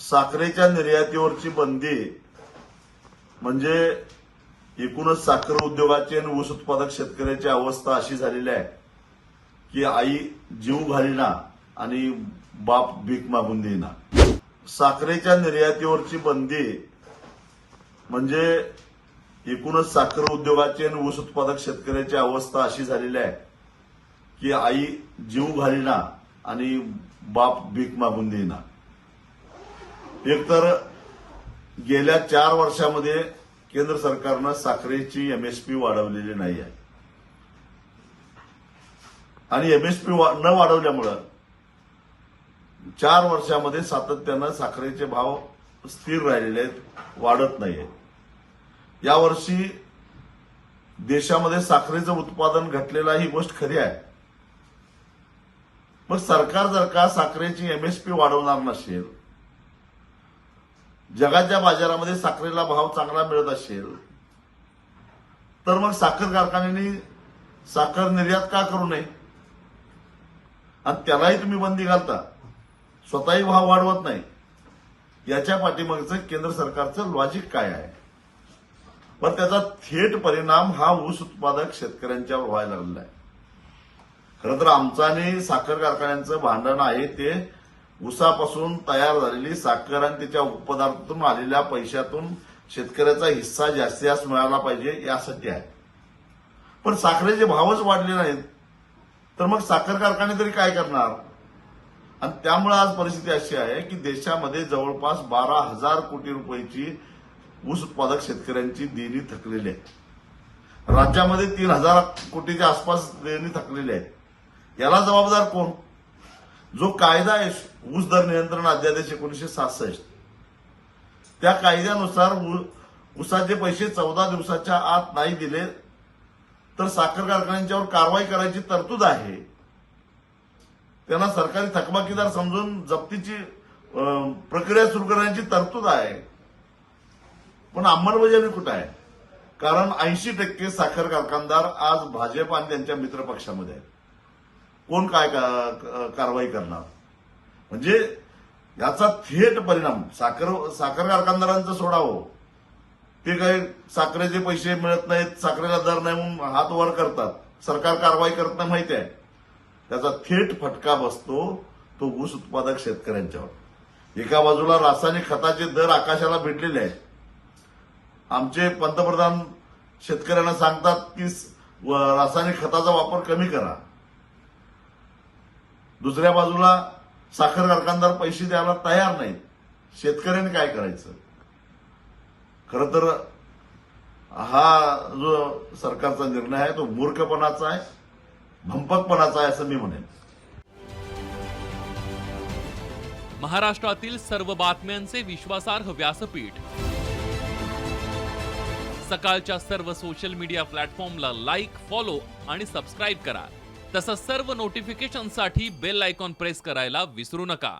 साखरेच्या निर्यातीवरची बंदी म्हणजे एकूणच साखर उद्योगाची आणि ऊस उत्पादक शेतकऱ्याची अवस्था अशी झालेली आहे की आई जीव घालीना आणि बाप भीक मागून देईना। साखरेच्या निर्यातीवरची बंदी म्हणजे एकूणच साखर उद्योगाची आणि ऊस उत्पादक शेतकऱ्याची अवस्था अशी झालेली आहे की आई जीव घालीना आणि बाप भीक मागून देईना। एकतर गेल्या 4 वर्षामध्ये केंद्र सरकारनं साखरेची एमएसपी वाढवलेली नाही आहे आणि एमएसपी न वाढवल्यामुळे 4 वर्षामध्ये सातत्यानं साखरेचे भाव स्थिर राहिलेले आहेत, वाढत नाहीये। यावर्षी देशामध्ये साखरेचं उत्पादन घटलेलं ही गोष्ट खरी आहे। मग सरकार जर का साखरेची एमएसपी वाढवणार नसेल, जगाच्या बाजारामध्ये साखरेला भाव चांगला मिळत असेल, तर मग साखर कारखान्यांनी साखर निर्यात का करू नये आणि त्यालाही तुम्ही बंदी घालता, स्वतःही भाव वाढवत नाही। याच्या पाठीमागचं केंद्र सरकारचं लॉजिक काय आहे? पण त्याचा थेट परिणाम हा ऊस उत्पादक शेतकऱ्यांच्यावर व्हायला लागलेला आहे। खरं तर आमचं आणि साखर कारखान्यांचं भांडण आहे ते ऊसापासून तयार झालेली साखर आणि त्याच्या उपपदार्थातून आलेल्या पैशातून शेतकऱ्याचा हिस्सा जास्तीत जास्त मिळाला पाहिजे यासाठी आहे। पण साखरेचे भावच वाढले नाहीत, तर मग साखर कारखाने तरी काय करणार? आणि त्यामुळे आज परिस्थिती अशी आहे की देशामध्ये जवळपास 12,000 कोटी रुपयाची ऊस उत्पादक शेतकऱ्यांची देणी थकलेली आहे। राज्यामध्ये 3,000 कोटीच्या आसपास देणी थकलेली आहे। याला जबाबदार कोण? जो कायदा आहे ऊस दर नियंत्रण अध्यादेश 1966, त्या कायद्यानुसार ऊसाचे पैसे 14 दिवसाच्या आत नाही दिले तर साखर कारखान्यांच्यावर कारवाई करायची तरतूद आहे। त्यांना सरकारी थकबाकीदार समजून जप्तीची प्रक्रिया सुरू करण्याची तरतूद आहे। पण अंमलबजावणी कुठे आहे? कारण 80% साखर कारखानदार आज भाजप आणि त्यांच्या मित्र पक्षामध्ये आहेत। कोण काय कारवाई करणार? म्हणजे याचा थेट परिणाम साखर कारखानदारांचं सोडावं, ते काही साखरेचे पैसे मिळत नाहीत, साखरेला दर नाही म्हणून हात वर करतात, सरकार कारवाई करत नाही माहिती आहे। त्याचा थेट फटका बसतो तो ऊस उत्पादक शेतकऱ्यांच्यावर। एका बाजूला रासायनिक खताचे दर आकाशाला भिडलेले आहेत। आमचे पंतप्रधान शेतकऱ्यांना सांगतात की रासायनिक खताचा वापर कमी करा। दुसऱ्या बाजूला साखर कारखानदार पैसे द्यायला तयार नाहीत। शेतकऱ्यांनी काय करायचं? खरं तर हा जो सरकारचा निर्णय आहे तो मूर्खपणाचा आहे, भंपकपणाचा आहे असं मी म्हणेन। महाराष्ट्रातील सर्व बातम्यांचे विश्वासार्ह व्यासपीठ, सकाळच्या सर्व सोशल मीडिया प्लॅटफॉर्मला लाईक, फॉलो आणि सबस्क्राईब करा। तसंच सर्व नोटिफिकेशनसाठी बेल आयकॉन प्रेस करायला विसरू नका।